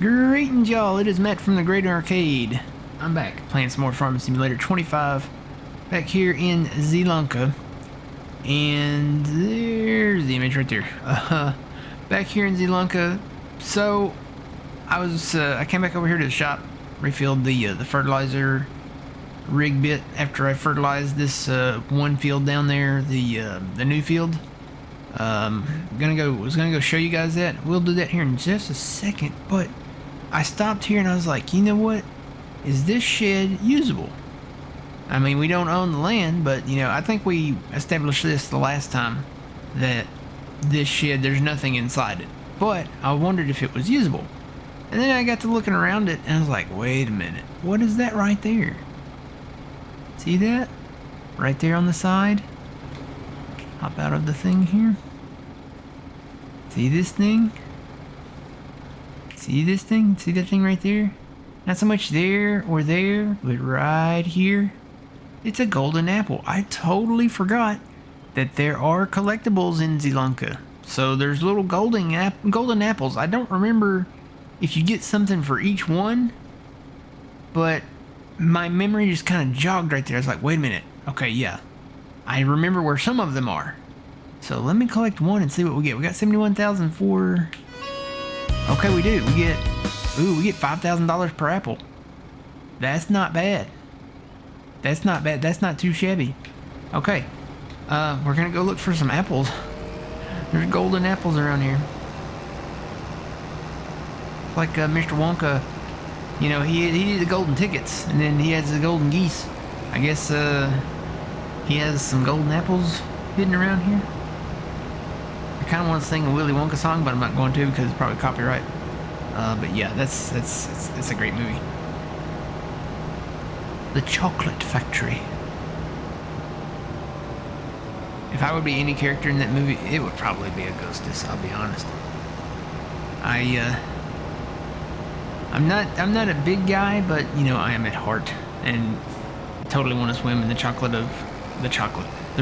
Greetings, y'all. It is Matt from the Great Arcade. I'm back playing some more Farming Simulator 25 back here in Zielonka. And there's the image right there. Back here in Zielonka. So I came back over here to the shop, refilled the fertilizer rig bit after I fertilized this one field down there, the new field. Was gonna go show you guys that. We'll do that here in just a second, but I stopped here and I was like, you know what? Is this shed usable? I mean, we don't own the land, but you know, I think we established this the last time, that this shed, there's nothing inside it. But I wondered if it was usable. And then I got to looking around it and I was like, wait a minute, what is that right there? See that? Right there on the side? Hop out of the thing here. See this thing? See this thing? See that thing right there? Not so much there or there, but right here. It's a golden apple. I totally forgot that there are collectibles in Zielonka. So there's little golden apples. I don't remember if you get something for each one, but my memory just kind of jogged right there. I was like, wait a minute. Okay, yeah. I remember where some of them are. So let me collect one and see what we get. We got 71,000 for... Okay, we do. We get $5,000 per apple. That's not bad. That's not bad. That's not too shabby. Okay. We're gonna go look for some apples. There's golden apples around here. Like Mr. Wonka, you know, he did the golden tickets, and then he has the golden geese. I guess he has some golden apples hidden around here. I kind of want to sing a Willy Wonka song, but I'm not going to because it's probably copyright. But yeah, it's a great movie. The Chocolate Factory. If I would be any character in that movie, it would probably be Augustus. I'll be honest. I'm not a big guy, but you know, I am at heart, and totally want to swim in the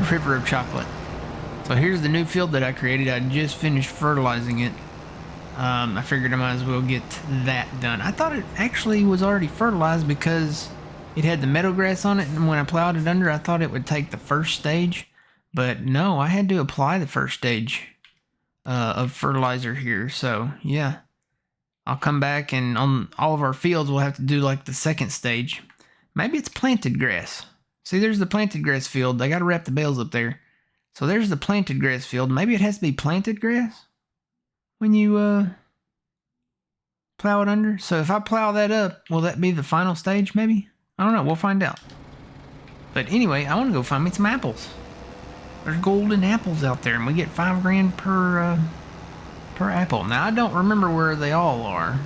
river of chocolate. So here's the new field that I created. I just finished fertilizing it. I figured I might as well get that done. I thought it actually was already fertilized because it had the meadow grass on it, and when I plowed it under, I thought it would take the first stage, but no, I had to apply the first stage of fertilizer here. So yeah, I'll come back, and on all of our fields we'll have to do like the second stage. Maybe it's planted grass. See, there's the planted grass field. They got to wrap the bales up there. So there's the planted grass field. Maybe it has to be planted grass when you plow it under. So if I plow that up, will that be the final stage maybe? I don't know. We'll find out. But anyway, I want to go find me some apples. There's golden apples out there, and we get $5 grand per apple. Now, I don't remember where they all are.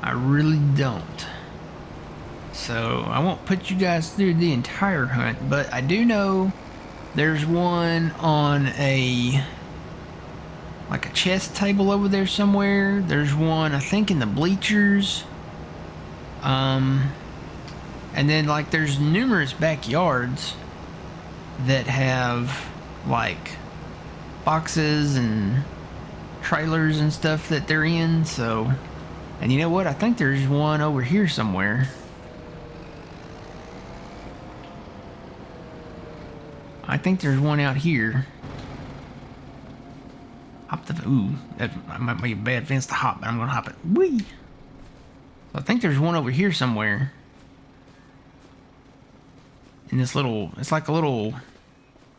I really don't. So I won't put you guys through the entire hunt, but I do know there's one on like a chest table over there somewhere. There's one, I think, in the bleachers. And then like there's numerous backyards that have like boxes and trailers and stuff that they're in. So, and you know what? I think there's one over here somewhere. I think there's one out here. Hop the... Ooh, that might be a bad fence to hop, but I'm gonna hop it. Whee! So I think there's one over here somewhere. In this little... It's like a little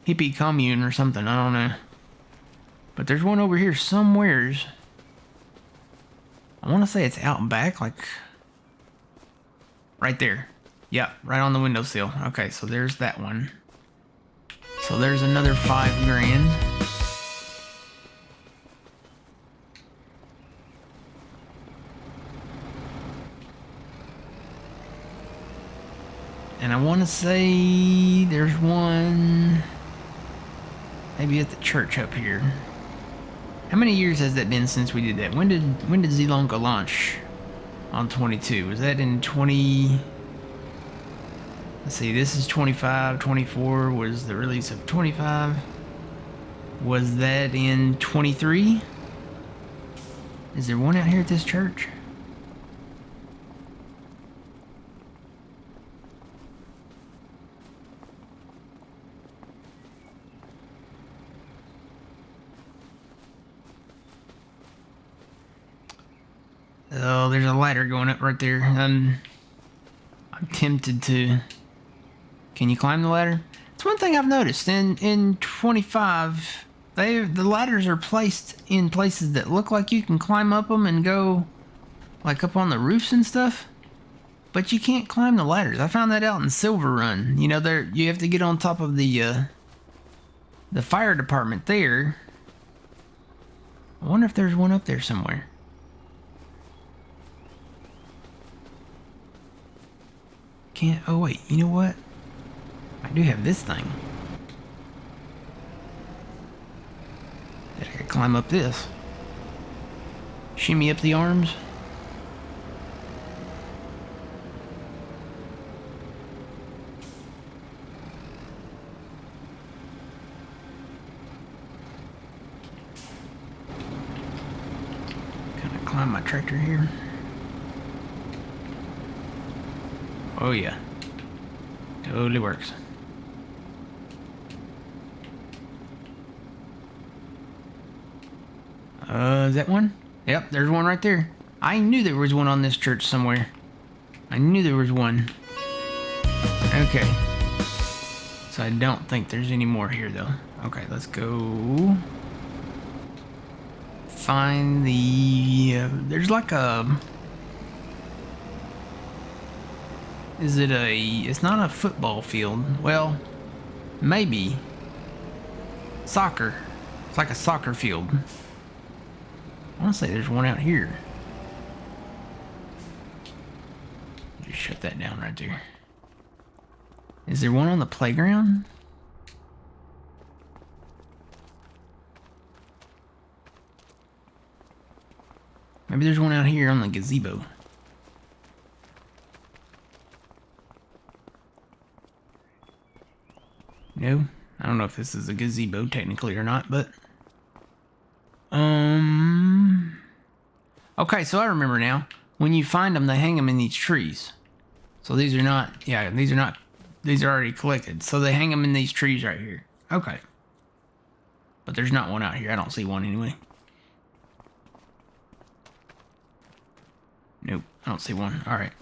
hippie commune or something. I don't know. But there's one over here somewheres. I want to say it's out back, like... Right there. Yep, right on the windowsill. Okay, so there's that one. So there's another $5 grand. And I want to say there's one maybe at the church up here. How many years has that been since we did that? When did Zielonka launch on 22? Was that in 20... Let's see, this is 25, 24 was the release of 25. Was that in 23? Is there one out here at this church? Oh, there's a ladder going up right there. I'm tempted to... Can you climb the ladder? It's one thing I've noticed. In 25, the ladders are placed in places that look like you can climb up them and go like up on the roofs and stuff. But you can't climb the ladders. I found that out in Silver Run. You know, you have to get on top of the fire department there. I wonder if there's one up there somewhere. Can't... Oh, wait. You know what? I do have this thing. That I could climb up this. Shimmy up the arms. Kind of climb my tractor here. Oh yeah. Totally works. Is that one? Yep, there's one right there. I knew there was one on this church somewhere. I knew there was one. Okay. So I don't think there's any more here, though. Okay, let's go... Find the... there's like a... Is it a... It's not a football field. Well, maybe. Soccer. It's like a soccer field. I want to say there's one out here. Just shut that down right there. Is there one on the playground? Maybe there's one out here on the gazebo. No? I don't know if this is a gazebo technically or not, but... Okay, so I remember now. When you find them, they hang them in these trees. So these are not... Yeah, these are not... These are already collected. So they hang them in these trees right here. Okay. But there's not one out here. I don't see one anyway. Nope, I don't see one. Alright.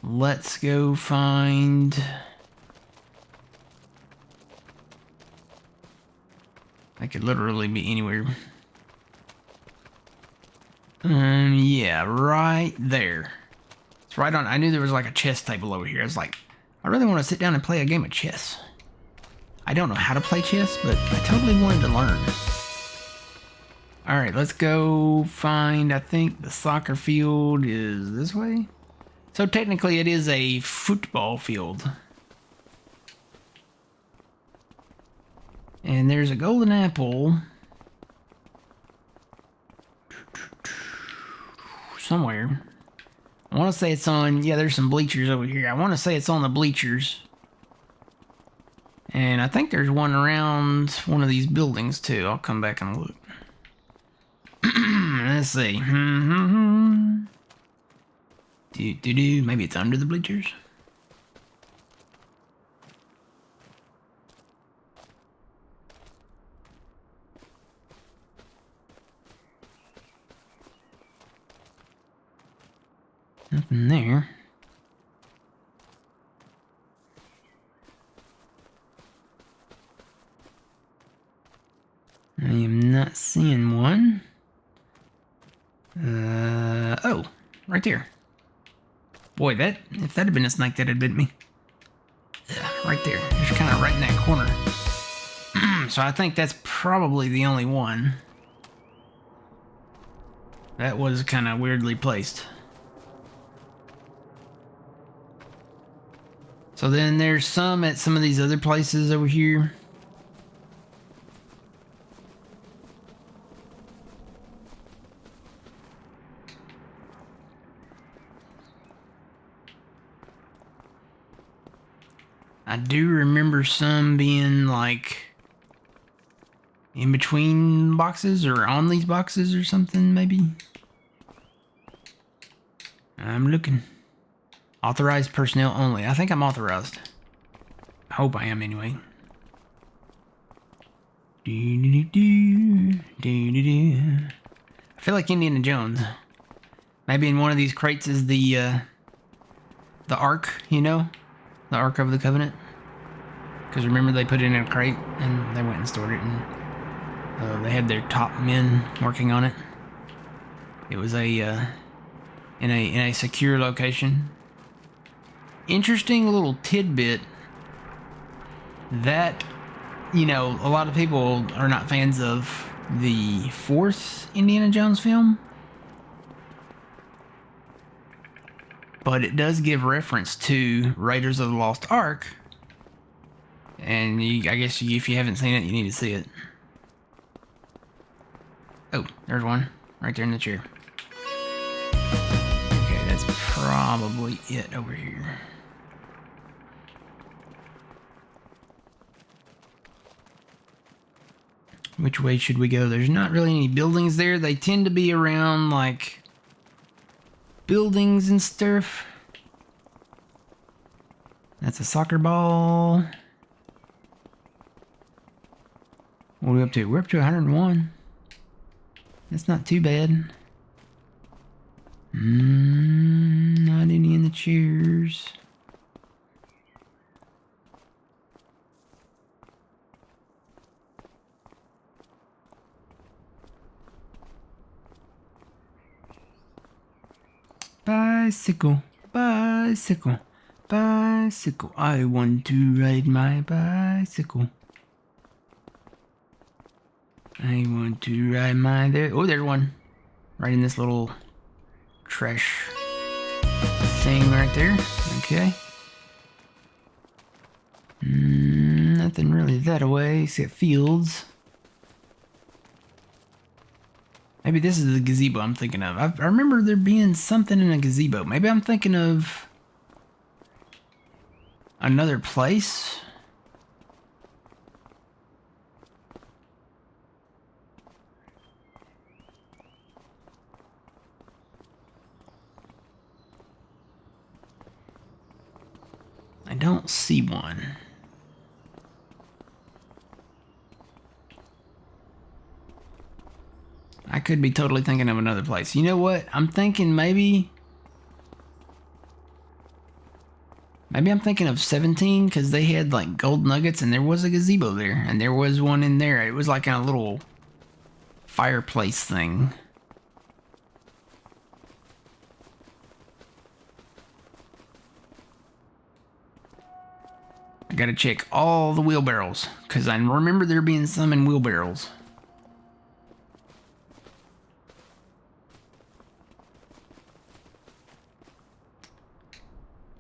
Let's go find... I could literally be anywhere. Yeah, right there. It's right on. I knew there was like a chess table over here. I was like, I really want to sit down and play a game of chess. I don't know how to play chess, but I totally wanted to learn. Alright, let's go find, I think the soccer field is this way. So technically it is a football field. And there's a golden apple somewhere. I want to say it's on... Yeah, there's some bleachers over here. I want to say it's on the bleachers. And I think there's one around one of these buildings too. I'll come back and look. Let's see. Maybe it's under the bleachers. Nothing there. I am not seeing one. Oh, right there. Boy, if that had been a snake, that had bit me. Yeah, right there. It's kind of right in that corner. So I think that's probably the only one. That was kind of weirdly placed. So then there's some at some of these other places over here. I do remember some being like in between boxes or on these boxes or something, maybe? I'm looking. Authorized personnel only. I think I'm authorized. I hope I am anyway. I feel like Indiana Jones. Maybe in one of these crates is the Ark, you know? The Ark of the Covenant. Because remember they put it in a crate and they went and stored it and they had their top men working on it. It was in a secure location. Interesting little tidbit that, you know, a lot of people are not fans of the fourth Indiana Jones film. But it does give reference to Raiders of the Lost Ark. And I guess if you haven't seen it, you need to see it. Oh, there's one. Right there in the chair. Okay, that's probably it over here. Which way should we go? There's not really any buildings there. They tend to be around, like, buildings and stuff. That's a soccer ball. What are we up to? We're up to 101. That's not too bad. Not any in the chairs. Bicycle, bicycle, bicycle. I want to ride my bicycle. I want to ride my there. Oh, there's one. Right in this little trash thing right there. Okay. Nothing really that away except fields. Maybe this is the gazebo I'm thinking of. I remember there being something in a gazebo. Maybe I'm thinking of another place. I don't see one. I could be totally thinking of another place. You know what? I'm thinking maybe I'm thinking of 17 because they had like gold nuggets and there was a gazebo there and there was one in there. It was like in a little fireplace thing. I gotta check all the wheelbarrows because I remember there being some in wheelbarrows.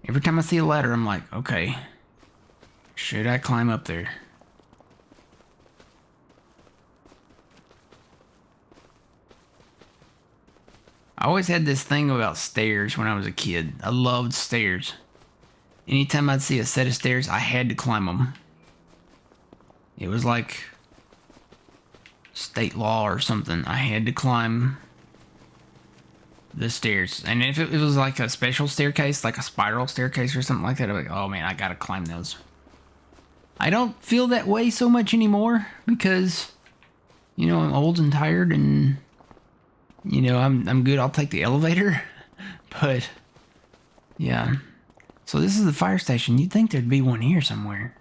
Every time I see a ladder, I'm like, okay, should I climb up there? I always had this thing about stairs when I was a kid. I loved stairs. Anytime I'd see a set of stairs, I had to climb them. It was like state law or something. I had to climb the stairs. And if it was like a special staircase, like a spiral staircase or something like that, I'd be like, oh man, I gotta climb those. I don't feel that way so much anymore because, you know, I'm old and tired and, you know, I'm good. I'll take the elevator. But, yeah. So this is the fire station. You'd think there'd be one here somewhere.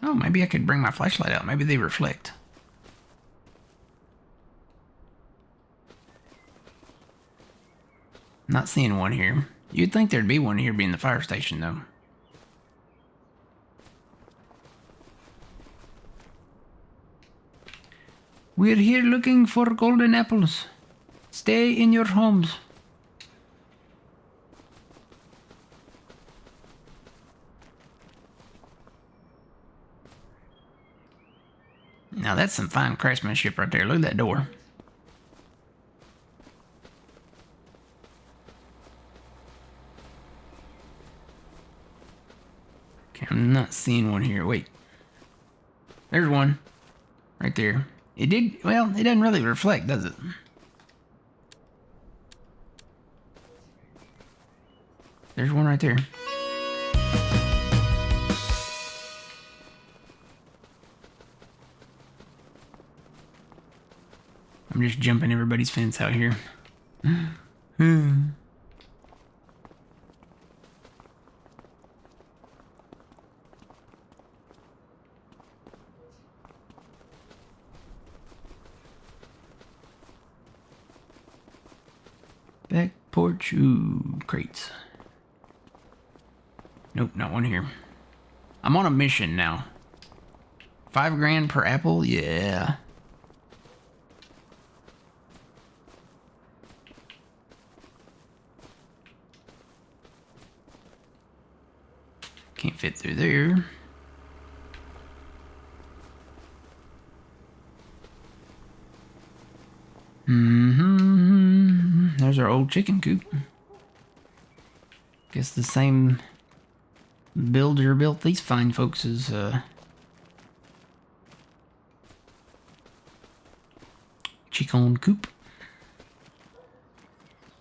Oh, maybe I could bring my flashlight out. Maybe they reflect. Not seeing one here. You'd think there'd be one here being the fire station, though. We're here looking for golden apples. Stay in your homes. Now that's some fine craftsmanship right there. Look at that door. Okay, I'm not seeing one here. Wait. There's one. Right there. It did, well, it doesn't really reflect, does it? There's one right there. I'm just jumping everybody's fence out here. Back porch. Ooh, crates. Nope, not one here. I'm on a mission now. 5 grand per apple? Yeah. Can't fit through there. There's our old chicken coop. Guess the same builder built these fine folks' chicken coop.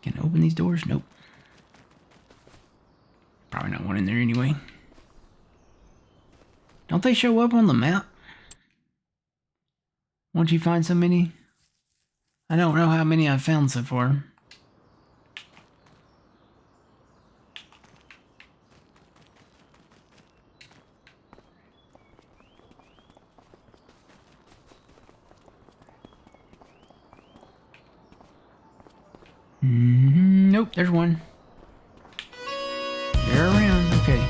Can I open these doors? Nope. Probably not one in there anyway. Don't they show up on the map? Once you find so many? I don't know how many I've found so far. Nope, there's one. They're around, okay.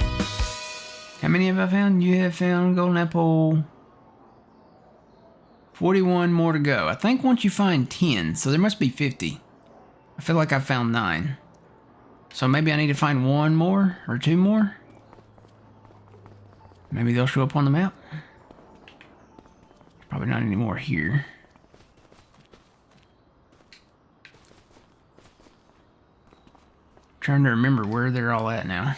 How many have I found? You have found golden apple. 41 more to go. I think once you find 10, so there must be 50. I feel like I found 9. So maybe I need to find 1 more or 2 more. Maybe they'll show up on the map. Probably not any more here. Trying to remember where they're all at now.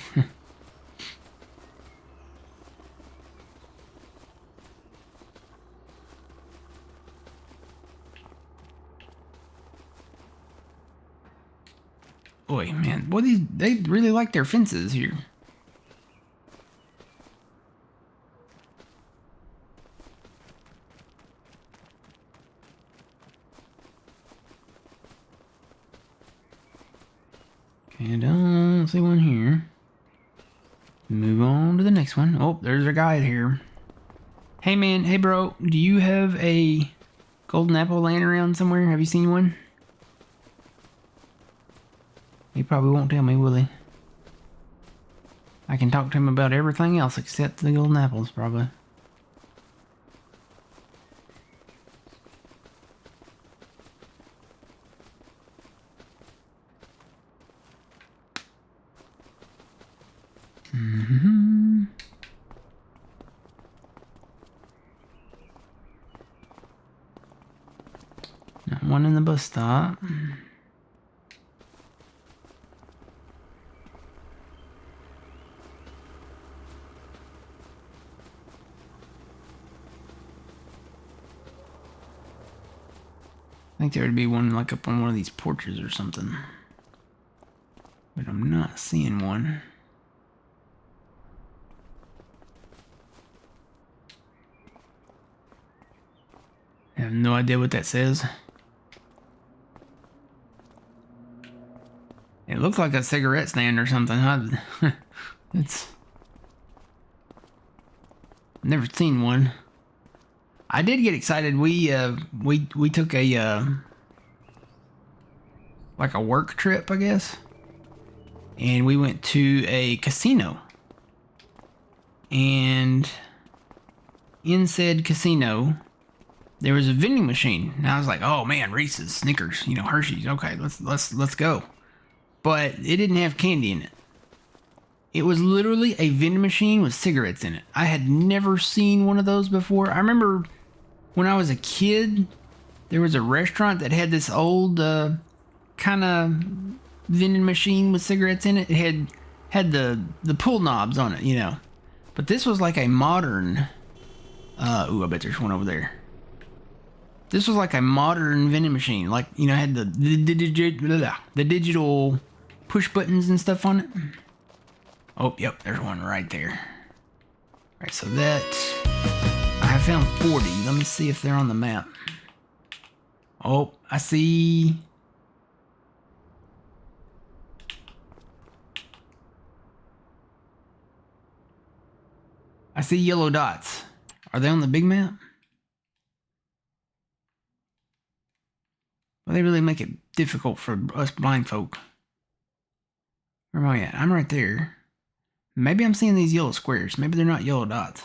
Boy, man, boy, they really like their fences here. Okay, I don't see one here. Move on to the next one. Oh, there's a guy here. Hey man, hey bro, do you have a golden apple laying around somewhere? Have you seen one? He probably won't tell me, will he? I can talk to him about everything else except the golden apples, probably. Not one in the bus stop. I think there would be one like up on one of these porches or something. But I'm not seeing one. I have no idea what that says. It looks like a cigarette stand or something. It's never seen one. I did get excited. We took a like a work trip, I guess, and we went to a casino. And in said casino, there was a vending machine. And I was like, "Oh man, Reese's, Snickers, you know, Hershey's. Okay, let's go." But it didn't have candy in it. It was literally a vending machine with cigarettes in it. I had never seen one of those before. I remember when I was a kid, there was a restaurant that had this old kind of vending machine with cigarettes in it. It had the pull knobs on it, you know. But this was like a modern... ooh, I bet there's one over there. This was like a modern vending machine. Like, you know, had the digital push buttons and stuff on it. Oh, yep, there's one right there. Alright, so that... I have found 40. Let me see if they're on the map. Oh, I see... I see yellow dots. Are they on the big map? Well, they really make it difficult for us blind folk. Where am I at? I'm right there. Maybe I'm seeing these yellow squares. Maybe they're not yellow dots.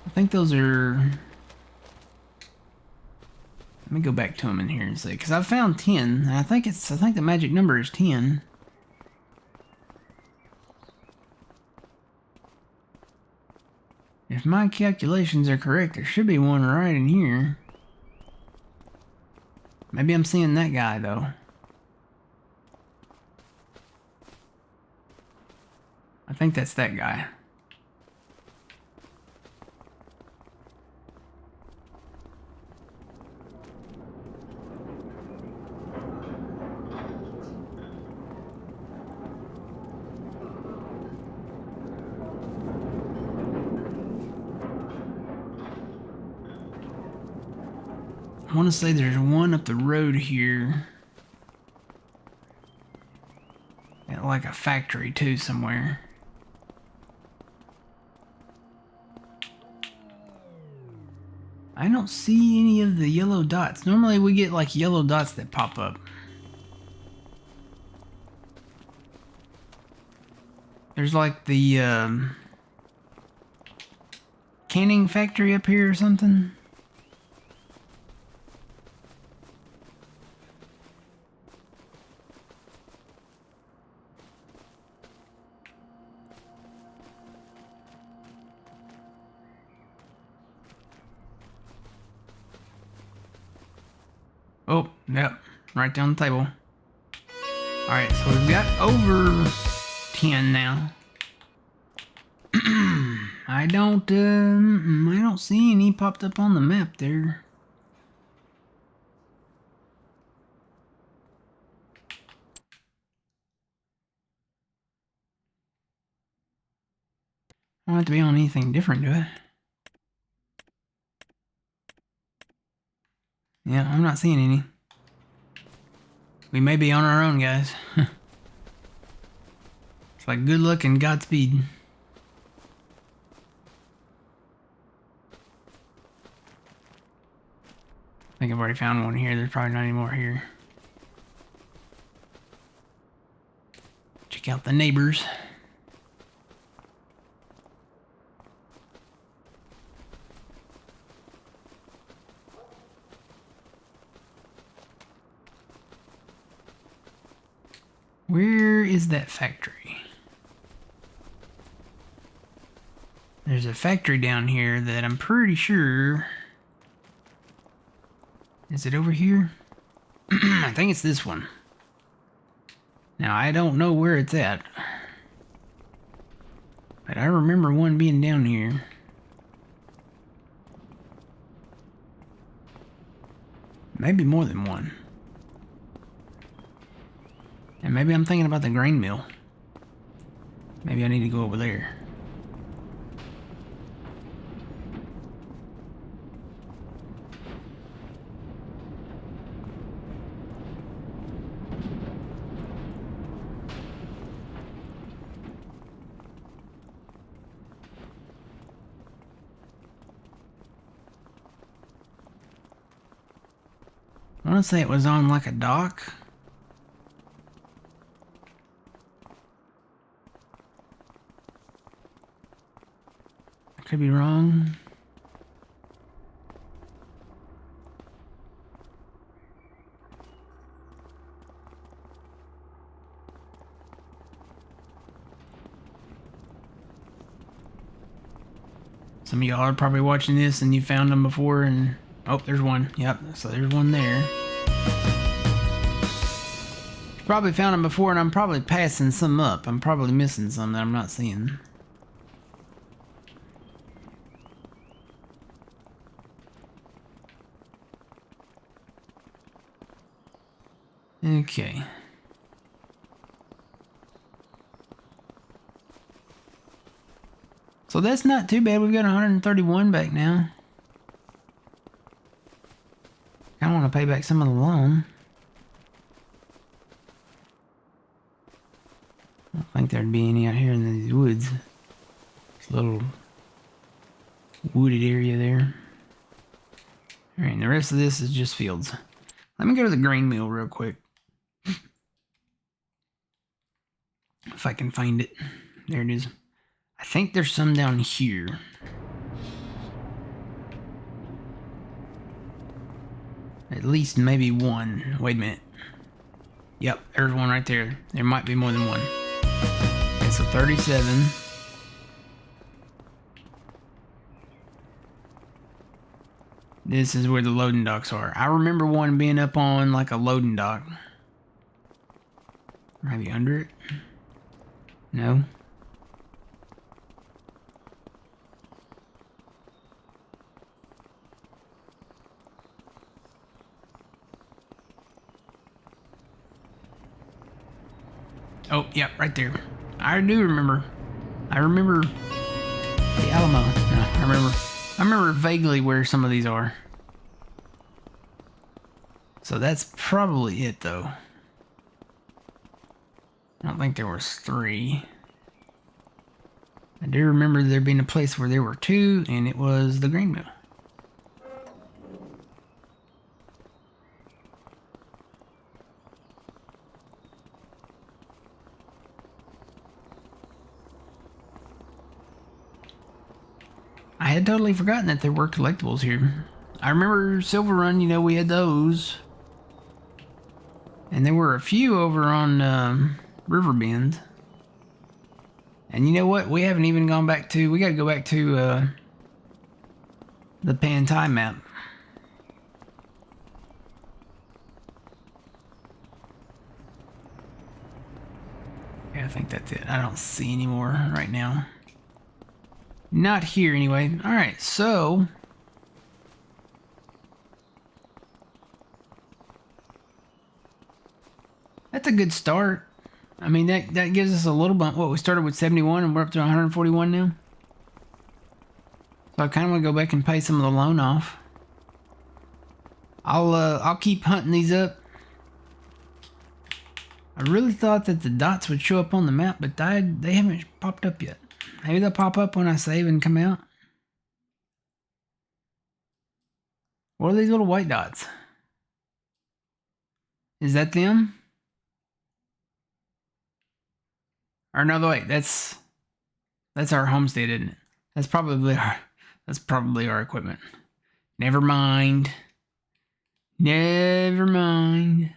I think those are... Let me go back to them in here and see. Because I've found 10. And I think the magic number is 10. If my calculations are correct, there should be one right in here. Maybe I'm seeing that guy, though. I think that's that guy. I want to say there's one up the road here. At like a factory too somewhere. I don't see any of the yellow dots. Normally we get like yellow dots that pop up. There's like the canning factory up here or something. Oh, yep, right down the table. Alright, so we've got over 10 now. I don't see any popped up on the map there. I don't have to be on anything different, do I? Yeah, I'm not seeing any. We may be on our own, guys. It's like good luck and Godspeed. I think I've already found one here. There's probably not any more here. Check out the neighbors. Where is that factory? There's a factory down here that I'm pretty sure... Is it over here? I think it's this one. Now, I don't know where it's at. But I remember one being down here. Maybe more than one. And maybe I'm thinking about the grain mill. Maybe I need to go over there. I want to say it was on like a dock. I could be wrong. Some of y'all are probably watching this and you found them before and... Oh, there's one. Yep, so there's one there. Probably found them before, and I'm probably passing some up. I'm probably missing some that I'm not seeing. Okay. So that's not too bad. We've got 131 back now. I want to pay back some of the loan. I don't think there'd be any out here in these woods. This little wooded area there. Alright, and the rest of this is just fields. Let me go to the grain mill real quick. If I can find it. There it is. I think there's some down here. At least maybe one. Wait a minute. Yep, there's one right there. There might be more than one. Okay, so 37. This is where the loading docks are. I remember one being up on like a loading dock. Maybe under it? No. Oh, yeah, right there. I do remember. I remember the Alamo. No, I remember vaguely where some of these are. So that's probably it, though. I don't think there was 3. I do remember there being a place where there were 2, and it was the grain mill. I had totally forgotten that there were collectibles here. I remember Silver Run, you know, we had those. And there were a few over on Riverbend. And you know what? We haven't even gone back to... We gotta go back to the Pantai map. Yeah, I think that's it. I don't see any more right now. Not here, anyway. Alright, so... That's a good start. I mean, that gives us a little bump. What, we started with 71 and we're up to 141 now? So I kind of want to go back and pay some of the loan off. I'll keep hunting these up. I really thought that the dots would show up on the map, but they haven't popped up yet. Maybe they'll pop up when I save and come out. What are these little white dots? Is that them? Or no, wait, that's our homestead, isn't it? That's probably our equipment. Never mind. Never mind.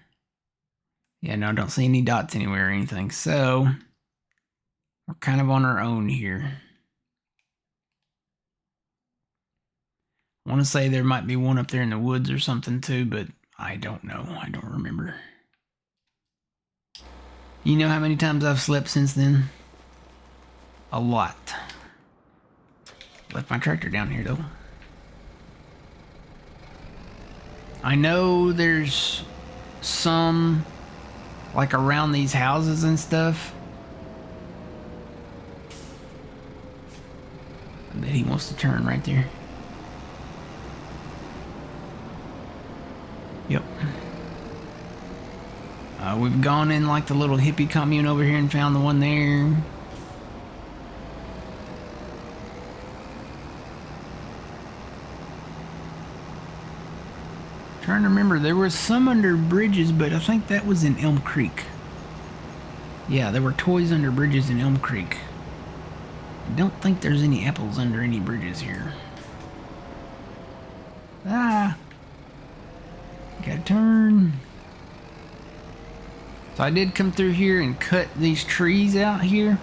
Yeah, no, I don't see any dots anywhere or anything. So we're kind of on our own here. I want to say there might be one up there in the woods or something too, but I don't know. I don't remember. You know how many times I've slept since then? A lot. Left my tractor down here though. I know there's some like around these houses and stuff. I bet he wants to turn right there. Yep. We've gone in like the little hippie commune over here and found the one there. Trying to remember, there was some under bridges, but I think that was in Elm Creek. Yeah, there were toys under bridges in Elm Creek. I don't think there's any apples under any bridges here. Ah! Gotta turn. So I did come through here and cut these trees out here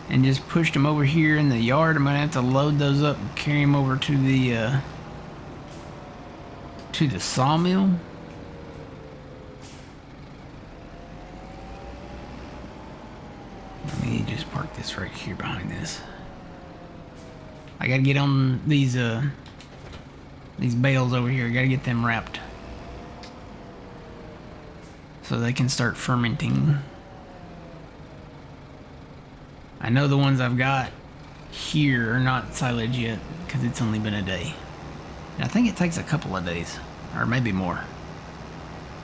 and just pushed them over here in the yard. I'm gonna have to load those up and carry them over to the sawmill. just park this right here behind this. I gotta get on these bales over here. I gotta get them wrapped so they can start fermenting. I know the ones I've got here are not silage yet because it's only been a day. And I think it takes a couple of days, or maybe more.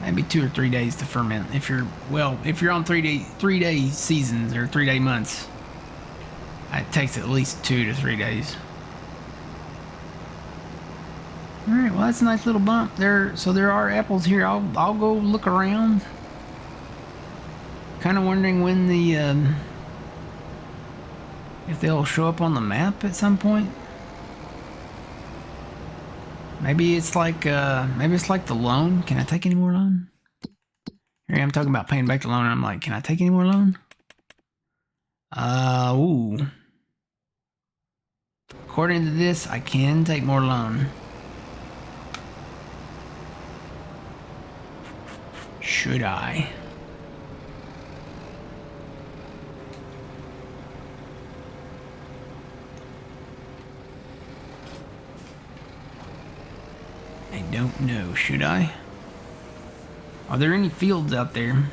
Maybe 2 or 3 days to ferment. If you're on 3-day seasons or 3-day months, it takes at least 2 to 3 days. All right, well that's a nice little bump there. So there are apples here. I'll go look around. Kind of wondering when the if they'll show up on the map at some point. Maybe it's like the loan. Can I take any more loan? Here I'm talking about paying back the loan, and I'm like, can I take any more loan? Ooh. According to this, I can take more loan. Should I? I don't know. Should I? Are there any fields out there?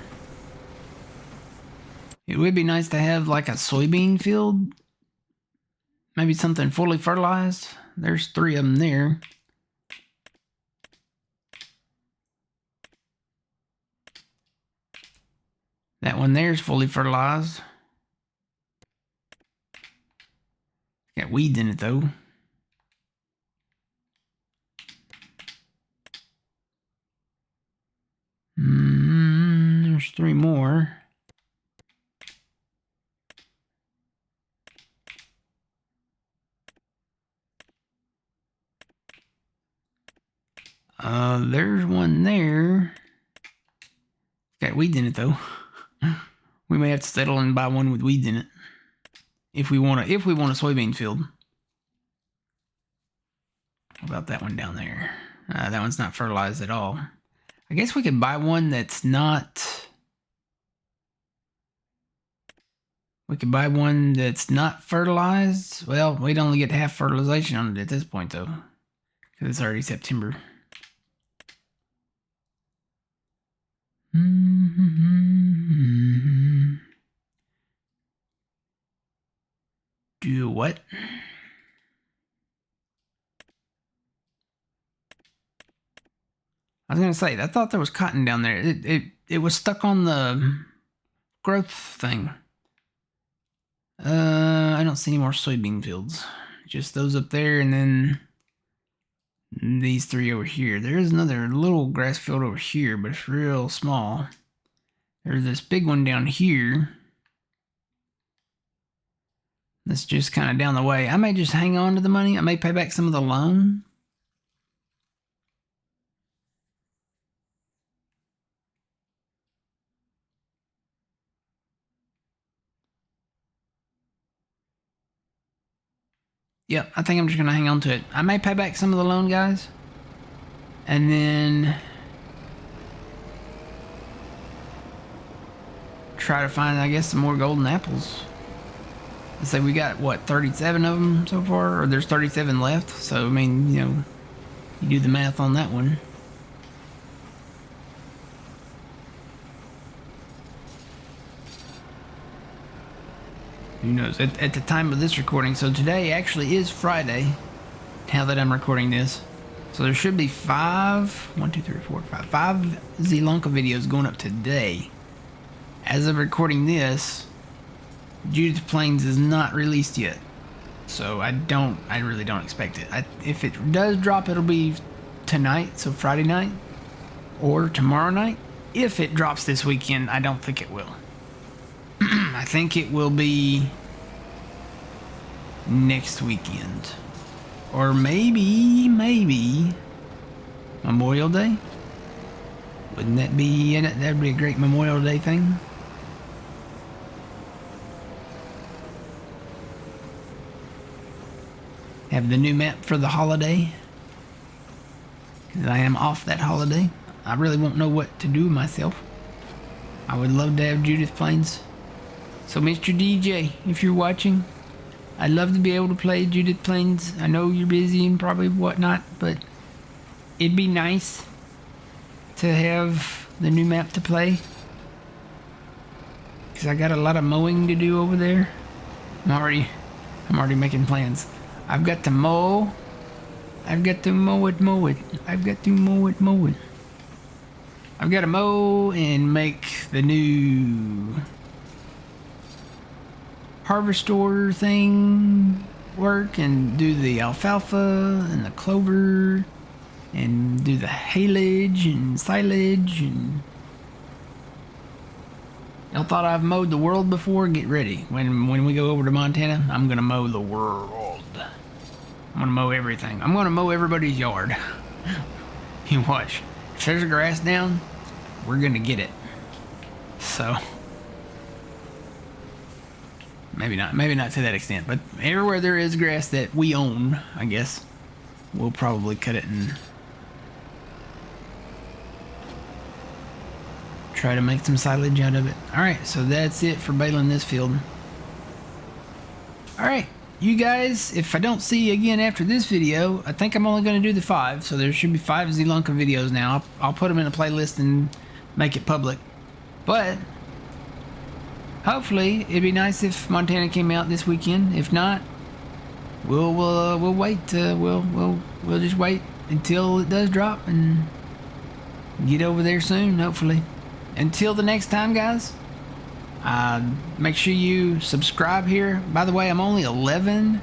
It would be nice to have like a soybean field. Maybe something fully fertilized. There's 3 of them there. That one there is fully fertilized. Got weeds in it though. There's 3 more. There's one there. Got weeds in it though. We may have to settle and buy one with weeds in it if we want a soybean field. How about that one down there? That one's not fertilized at all. I guess we could buy one that's not. We could buy one that's not fertilized. Well, we'd only get half fertilization on it at this point though, because it's already September. Do what? I was gonna say, I thought there was cotton down there. It was stuck on the growth thing. I don't see any more soybean fields. Just those up there, and then these 3 over here. There's another little grass field over here, but it's real small. There's this big one down here. That's just kind of down the way. I may just hang on to the money. I may pay back some of the loan. Yep, I think I'm just going to hang on to it. I may pay back some of the loan, guys. And then try to find, I guess, some more golden apples. Let's say we got, what, 37 of them so far? Or there's 37 left. So, I mean, you know, you do the math on that one. Who knows? At the time of this recording, so today actually is Friday, now that I'm recording this. So there should be 5 Zielonka videos going up today. As of recording this, Judith Plains is not released yet. So I really don't expect it. If it does drop, it'll be tonight, so Friday night, or tomorrow night. If it drops this weekend, I don't think it will. I think it will be next weekend. Or maybe Memorial Day. Wouldn't that be in it? That'd be a great Memorial Day thing. Have the new map for the holiday. 'Cause I am off that holiday. I really won't know what to do myself. I would love to have Judith Plains So, Mr. DJ, if you're watching, I'd love to be able to play Judith Plains. I know you're busy and probably whatnot, but it'd be nice to have the new map to play. Because I got a lot of mowing to do over there. I'm already making plans. I've got to mow. I've got to mow it. I've got to mow it. I've got to mow and make the new harvester thing work, and do the alfalfa and the clover, and do the haylage and silage. And y'all thought I've mowed the world before? Get ready. When we go over to Montana, I'm gonna mow the world. I'm gonna mow everything. I'm gonna mow everybody's yard. You watch. If there's grass down, we're gonna get it. So maybe not to that extent, but everywhere there is grass that we own, I guess, we'll probably cut it and try to make some silage out of it. Alright, so that's it for baling this field. Alright, you guys, if I don't see you again after this video, I think I'm only going to do the 5, so there should be 5 Zielonka videos now. I'll put them in a playlist and make it public. But hopefully it'd be nice if Montana came out this weekend. If not, we'll wait. We'll just wait until it does drop and get over there soon, hopefully. Until the next time, guys, make sure you subscribe here. By the way, I'm only 11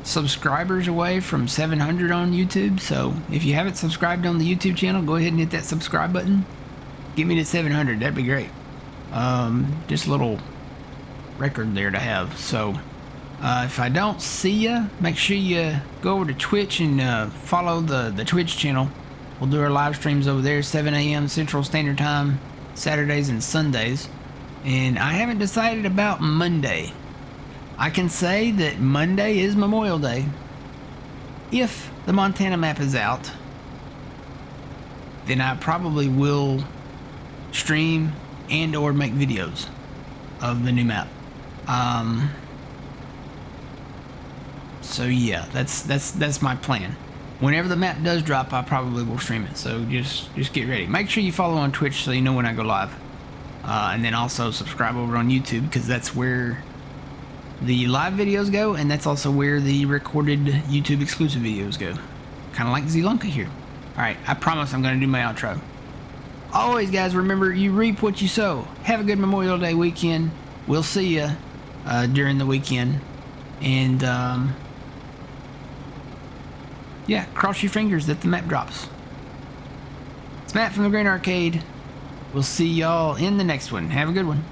subscribers away from 700 on YouTube, so if you haven't subscribed on the YouTube channel, go ahead and hit that subscribe button. Get me to 700, that'd be great. Just a little record there to have. So if I don't see you, make sure you go over to Twitch and follow the Twitch channel. We'll do our live streams over there, 7 a.m. Central Standard Time, Saturdays and Sundays. And I haven't decided about Monday. I can say that Monday is Memorial Day. If the Montana map is out, then I probably will stream and or make videos of the new map. So yeah, that's my plan. Whenever the map does drop, I probably will stream it. So just get ready. Make sure you follow on Twitch so you know when I go live. And then also subscribe over on YouTube, because that's where the live videos go, and that's also where the recorded YouTube exclusive videos go. Kind of like Zielonka here. Alright, I promise I'm going to do my outro. Always, guys, remember, you reap what you sow. Have a good Memorial Day weekend. We'll see you during the weekend. And, yeah, cross your fingers that the map drops. It's Matt from the Green Arcade. We'll see y'all in the next one. Have a good one.